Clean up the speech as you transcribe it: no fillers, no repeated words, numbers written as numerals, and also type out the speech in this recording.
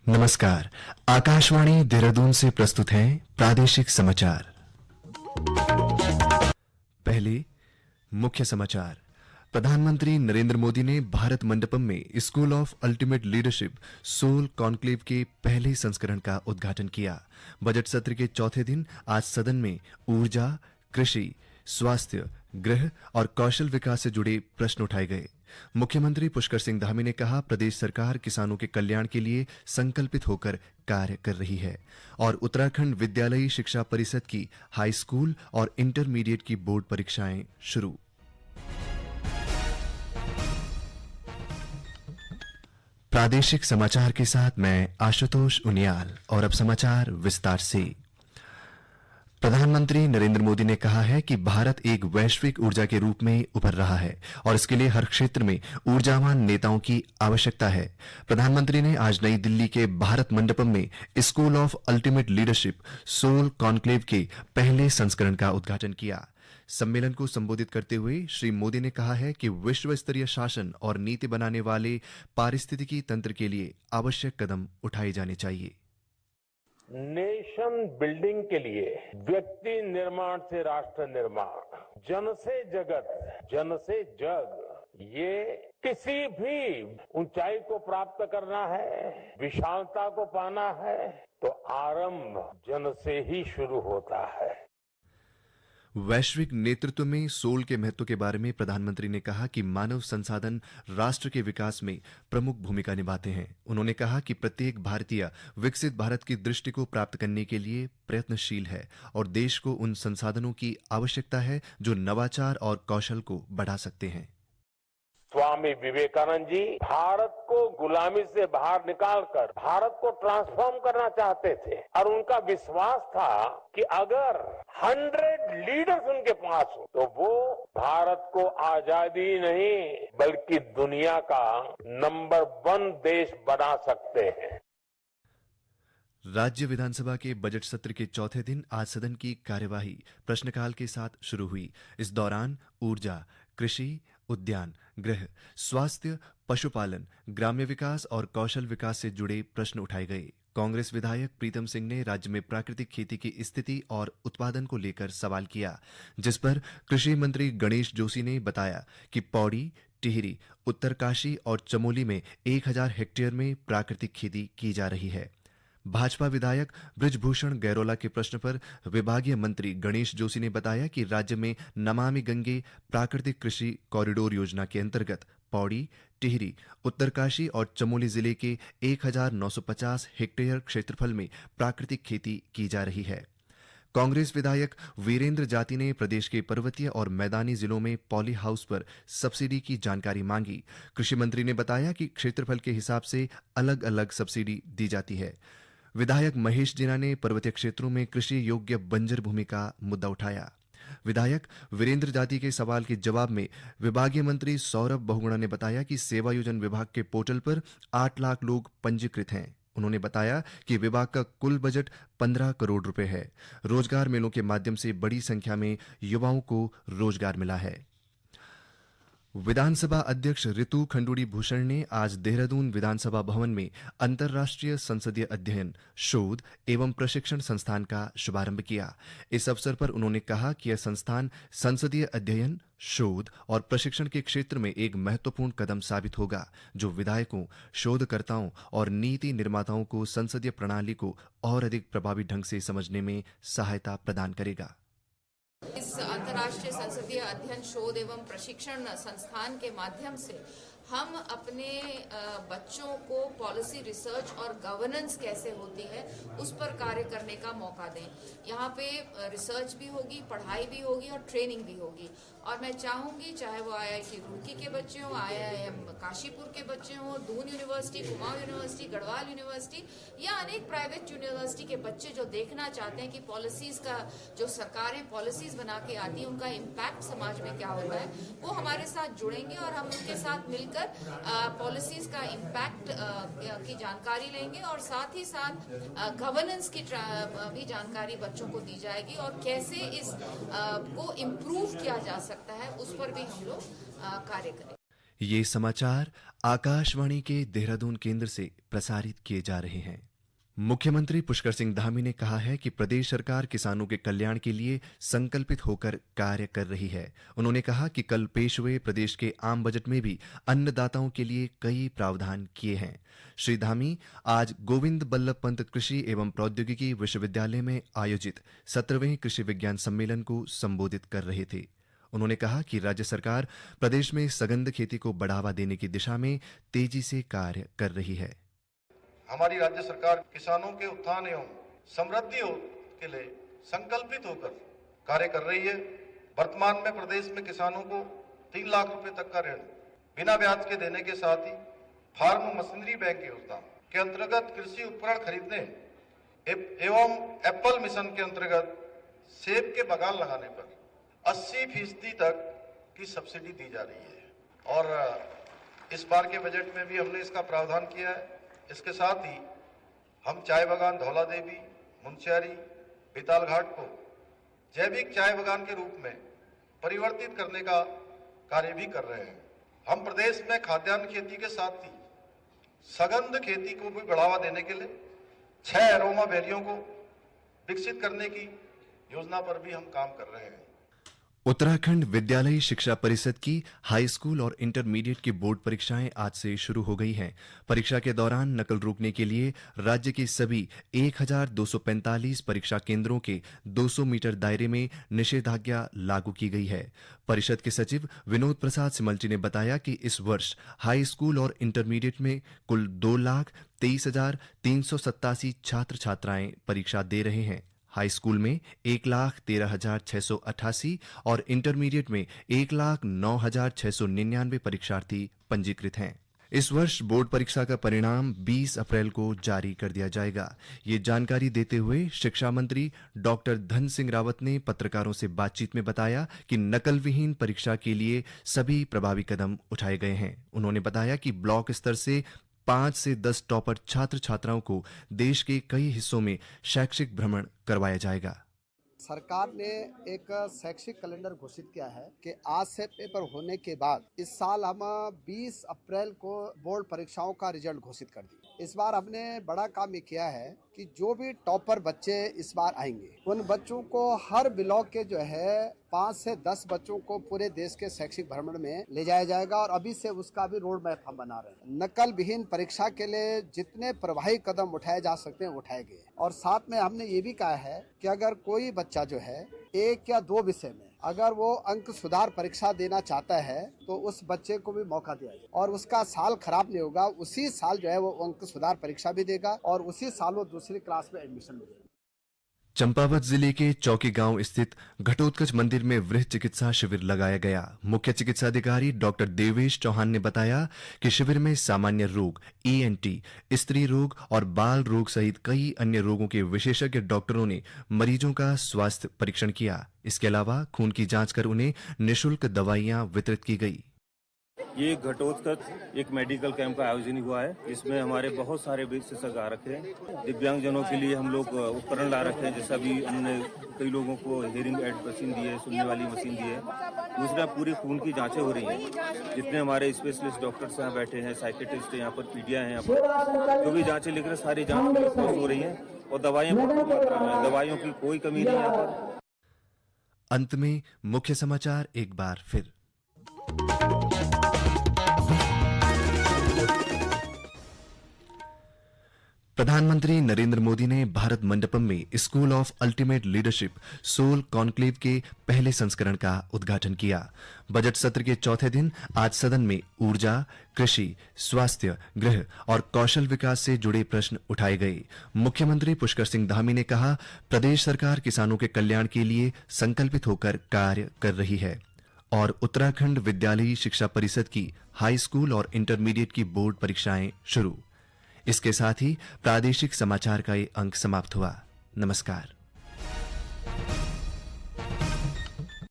नमस्कार। आकाशवाणी देहरादून से प्रस्तुत हैं प्रादेशिक समाचार। पहले मुख्य समाचार। प्रधानमंत्री नरेंद्र मोदी ने भारत मंडपम में school of ultimate leadership soul conclave के पहले संस्करण का उद्घाटन किया। बजट सत्र के चौथे दिन आज सदन में ऊर्जा, कृषि, स्वास्थ्य, गृह और कौशल विकास से जुड़े प्रश्न उठाए गए। मुख्यमंत्री पुष्कर सिंह धामी ने कहा, प्रदेश सरकार किसानों के कल्याण के लिए संकल्पित होकर कार्य कर रही है। और उत्तराखंड विद्यालयी शिक्षा परिषद की हाई स्कूल और इंटरमीडिएट की बोर्ड परीक्षाएं शुरू। प्रादेशिक समाचार के साथ मैं आशुतोष उनियाल। और अब समाचार विस्तार से। प्रधानमंत्री नरेंद्र मोदी ने कहा है कि भारत एक वैश्विक ऊर्जा के रूप में उभर रहा है और इसके लिए हर क्षेत्र में ऊर्जावान नेताओं की आवश्यकता है। प्रधानमंत्री ने आज नई दिल्ली के भारत मंडपम में school of ultimate leadership soul conclave के पहले संस्करण का उद्घाटन किया। सम्मेलन को संबोधित करते हुए श्री मोदी ने कहा है कि विश्व स्तरीय शासन और नीति बनाने वाले पारिस्थितिकी तंत्र के लिए आवश्यक कदम उठाए जाने चाहिए। नेशन बिल्डिंग के लिए व्यक्ति निर्माण से राष्ट्र निर्माण, जन से जगत, जन से जग, ये किसी भी ऊंचाई को प्राप्त करना है, विशालता को पाना है तो आरंभ जन से ही शुरू होता है। वैश्विक नेतृत्व में सोल के महत्व के बारे में प्रधानमंत्री ने कहा कि मानव संसाधन राष्ट्र के विकास में प्रमुख भूमिका निभाते हैं। उन्होंने कहा कि प्रत्येक भारतीय विकसित भारत की दृष्टि को प्राप्त करने के लिए प्रयत्नशील है और देश को उन संसाधनों की आवश्यकता है जो नवाचार और कौशल को बढ़ा सकते हैं। स्वामी विवेकानंद जी भारत को गुलामी से बाहर निकालकर भारत को ट्रांसफॉर्म करना चाहते थे और उनका विश्वास था कि अगर 100 लीडर्स उनके पास हो तो वो भारत को आजादी नहीं बल्कि दुनिया का नंबर 1 देश बना सकते हैं। राज्य विधानसभा के बजट सत्र के चौथे दिन आज सदन की कार्यवाही प्रश्नकाल के साथ शुरू हुई। इस दौरान ऊर्जा, कृषि, उद्यान, गृह, स्वास्थ्य, पशुपालन, ग्राम्य विकास और कौशल विकास से जुड़े प्रश्न उठाए गए। कांग्रेस विधायक प्रीतम सिंह ने राज्य में प्राकृतिक खेती की स्थिति और उत्पादन को लेकर सवाल किया, जिस पर कृषि मंत्री गणेश जोशी ने बताया कि पौड़ी, टिहरी, उत्तरकाशी और चमोली में 1000 हेक्टेयर में प्राकृतिक खेती की जा रही है। भाजपा विधायक बृजभूषण गैरोला के प्रश्न पर विभागीय मंत्री गणेश जोशी ने बताया कि राज्य में नमामि गंगे प्राकृतिक कृषि कॉरिडोर योजना के अंतर्गत पौड़ी, टिहरी, उत्तरकाशी और चमोली जिले के 1950 हेक्टेयर क्षेत्रफल में प्राकृतिक खेती की जा रही है। कांग्रेस विधायक वीरेंद्र जाति ने प्रदेश के पर्वतीय और मैदानी जिलों में पॉली हाउस पर सब्सिडी की जानकारी मांगी। कृषि मंत्री ने बताया कि क्षेत्रफल के हिसाब से अलग अलग सब्सिडी दी जाती है। विधायक महेश जीना ने पर्वतीय क्षेत्रों में कृषि योग्य बंजर भूमि का मुद्दा उठाया। विधायक वीरेंद्र जाति के सवाल के जवाब में विभागीय मंत्री सौरभ बहुगुणा ने बताया कि सेवायोजन विभाग के पोर्टल पर 8 लाख लोग पंजीकृत हैं। उन्होंने बताया कि विभाग का कुल बजट 15 करोड़ रुपए है। रोजगार मेलों के माध्यम से बड़ी संख्या में युवाओं को रोजगार मिला है। विधानसभा अध्यक्ष ऋतु खंडूड़ी भूषण ने आज देहरादून विधानसभा भवन में अंतर्राष्ट्रीय संसदीय अध्ययन, शोध एवं प्रशिक्षण संस्थान का शुभारंभ किया। इस अवसर पर उन्होंने कहा कि यह संस्थान संसदीय अध्ययन, शोध और प्रशिक्षण के क्षेत्र में एक महत्वपूर्ण कदम साबित होगा, जो विधायकों, शोधकर्ताओं और नीति निर्माताओं को संसदीय प्रणाली को और अधिक प्रभावी ढंग से समझने में सहायता प्रदान करेगा। इस अंतर्राष्ट्रीय संसदीय अध्ययन, शोध एवं प्रशिक्षण संस्थान के माध्यम से हम अपने बच्चों को पॉलिसी रिसर्च और गवर्नेंस कैसे होती है उस पर कार्य करने का मौका दें। यहाँ पे रिसर्च भी होगी, पढ़ाई भी होगी और ट्रेनिंग भी होगी। और मैं चाहूँगी चाहे वो IIT रुड़की के बच्चे हों, IIM काशीपुर के बच्चे हों, Doon university, Kumaon university, Garhwal university या अनेक प्राइवेट यूनिवर्सिटी के बच्चे जो देखना चाहते हैं कि पॉलिसीज का जो सरकारें पॉलिसीज बना के आती है उनका इम्पैक्ट समाज में क्या होता है, वो हमारे साथ जुड़ेंगे और हम उनके साथ मिलकर पॉलिसीज का इम्पैक्ट की जानकारी लेंगे और साथ ही साथ गवर्नेंस की भी जानकारी बच्चों को दी जाएगी और कैसे इस को इम्प्रूव किया जा सकता है उस पर भी हम लोग कार्य करें। ये समाचार आकाशवाणी के देहरादून केंद्र से प्रसारित किए जा रहे हैं। मुख्यमंत्री पुष्कर सिंह धामी ने कहा है कि प्रदेश सरकार किसानों के कल्याण के लिए संकल्पित होकर कार्य कर रही है। उन्होंने कहा कि कल पेश हुए प्रदेश के आम बजट में भी अन्नदाताओं के लिए कई प्रावधान किए हैं। श्री धामी आज गोविंद बल्लभ पंत कृषि एवं प्रौद्योगिकी विश्वविद्यालय में आयोजित 17वें कृषि विज्ञान सम्मेलन को संबोधित कर रहे थे। उन्होंने कहा कि राज्य सरकार प्रदेश में सघन खेती को बढ़ावा देने की दिशा में तेजी से कार्य कर रही है। हमारी राज्य सरकार किसानों के उत्थान एवं समृद्धि के लिए संकल्पित होकर कार्य कर रही है। वर्तमान में प्रदेश में किसानों को 3 लाख रुपए तक का ऋण बिना ब्याज के देने के साथ ही फार्म मशीनरी बैंक योजना के अंतर्गत कृषि उपकरण खरीदने एवं एप्पल मिशन के अंतर्गत सेब के बागान लगाने पर 80% तक की सब्सिडी दी जा रही है और इस बार के बजट में भी हमने इसका प्रावधान किया है। इसके साथ ही हम चाय बागान धौला देवी, मुंशियारी, बेताल घाट को जैविक चाय बागान के रूप में परिवर्तित करने का कार्य भी कर रहे हैं। हम प्रदेश में खाद्यान्न खेती के साथ ही सघन खेती को भी बढ़ावा देने के लिए 6 अरोमा वैलियों को विकसित करने की योजना पर भी हम काम कर रहे हैं। उत्तराखंड विद्यालयी शिक्षा परिषद की हाई स्कूल और इंटरमीडिएट की बोर्ड परीक्षाएं आज से शुरू हो गई हैं। परीक्षा के दौरान नकल रोकने के लिए राज्य के सभी 1245 परीक्षा केंद्रों के 200 मीटर दायरे में निषेधाज्ञा लागू की गई है। परिषद के सचिव विनोद प्रसाद सिमलची ने बताया कि इस वर्ष हाई स्कूल और इंटरमीडिएट में कुल 2,23,387 छात्र छात्राएं परीक्षा दे रहे हैं। हाई स्कूल में 1,13,688 और इंटरमीडिएट में 1,09,699 परीक्षार्थी पंजीकृत हैं। इस वर्ष बोर्ड परीक्षा का परिणाम 20 अप्रैल को जारी कर दिया जाएगा। ये जानकारी देते हुए शिक्षा मंत्री डॉक्टर धन सिंह रावत ने पत्रकारों से बातचीत में बताया कि नकल विहीन परीक्षा के लिए सभी प्रभावी कदम उठाए गए हैं। उन्होंने बताया कि ब्लॉक स्तर से 5 से 10 टॉपर छात्र छात्राओं को देश के कई हिस्सों में शैक्षिक भ्रमण करवाया जाएगा। सरकार ने एक शैक्षिक कैलेंडर घोषित किया है कि आज से पेपर होने के बाद इस साल हम 20 अप्रैल को बोर्ड परीक्षाओं का रिजल्ट घोषित कर दिया। इस बार हमने बड़ा काम ये किया है कि जो भी टॉपर बच्चे इस बार आएंगे उन बच्चों को हर ब्लॉक के जो है 5 से 10 बच्चों को पूरे देश के शैक्षिक भ्रमण में ले जाया जाएगा और अभी से उसका भी रोड मैप हम बना रहे हैं। नकल विहीन परीक्षा के लिए जितने प्रभावी कदम उठाए जा सकते हैं उठाए गए और साथ में हमने ये भी कहा है कि अगर कोई बच्चा जो है 1 या 2 विषय में अगर वो अंक सुधार परीक्षा देना चाहता है तो उस बच्चे को भी मौका दिया जाए और उसका साल खराब नहीं होगा। उसी साल जो है वो अंक सुधार परीक्षा भी देगा और उसी साल वो दूसरी क्लास में एडमिशन मिलेगा। चंपावत जिले के चौकी गांव स्थित घटोत्कच मंदिर में वृह चिकित्सा शिविर लगाया गया। मुख्य चिकित्सा अधिकारी डॉक्टर देवेश चौहान ने बताया कि शिविर में सामान्य रोग, ENT, स्त्री रोग और बाल रोग सहित कई अन्य रोगों के विशेषज्ञ डॉक्टरों ने मरीजों का स्वास्थ्य परीक्षण किया। इसके अलावा खून की जांच कर उन्हें निःशुल्क दवाइयां वितरित की गई। ये घटोत्कच एक मेडिकल कैंप का आयोजन हुआ है जिसमें हमारे बहुत सारे विशेषज्ञ आ रखे हैं। दिव्यांगजनों के लिए हम लोग उपकरण ला रखे हैं, जैसा भी हमने कई लोगों को हियरिंग एड मशीन दी है, सुनने वाली मशीन दी है। दूसरा पूरी खून की जांचें हो रही हैं। जितने हमारे स्पेशलिस्ट डॉक्टर्स यहाँ बैठे हैं, साइकेट्रिस्ट यहाँ पर, पीडिया है, यहाँ पर जो भी जांचें लिख रहे सारी जांच हो रही हैं और दवाइयाँ भरपूर मात्रा में, दवाइयों की कोई कमी नहीं है यहाँ पर। अंत में मुख्य समाचार एक बार फिर। प्रधानमंत्री नरेंद्र मोदी ने भारत मंडपम में school of ultimate leadership soul conclave के पहले संस्करण का उद्घाटन किया। बजट सत्र के चौथे दिन आज सदन में ऊर्जा, कृषि, स्वास्थ्य, गृह और कौशल विकास से जुड़े प्रश्न उठाए गए। मुख्यमंत्री पुष्कर सिंह धामी ने कहा, प्रदेश सरकार किसानों के कल्याण के लिए संकल्पित होकर कार्य कर रही है। और उत्तराखंड विद्यालयी शिक्षा परिषद की हाई स्कूल और इंटरमीडिएट की बोर्ड परीक्षाएं शुरू। इसके साथ ही प्रादेशिक समाचार का ये अंक समाप्त हुआ। नमस्कार।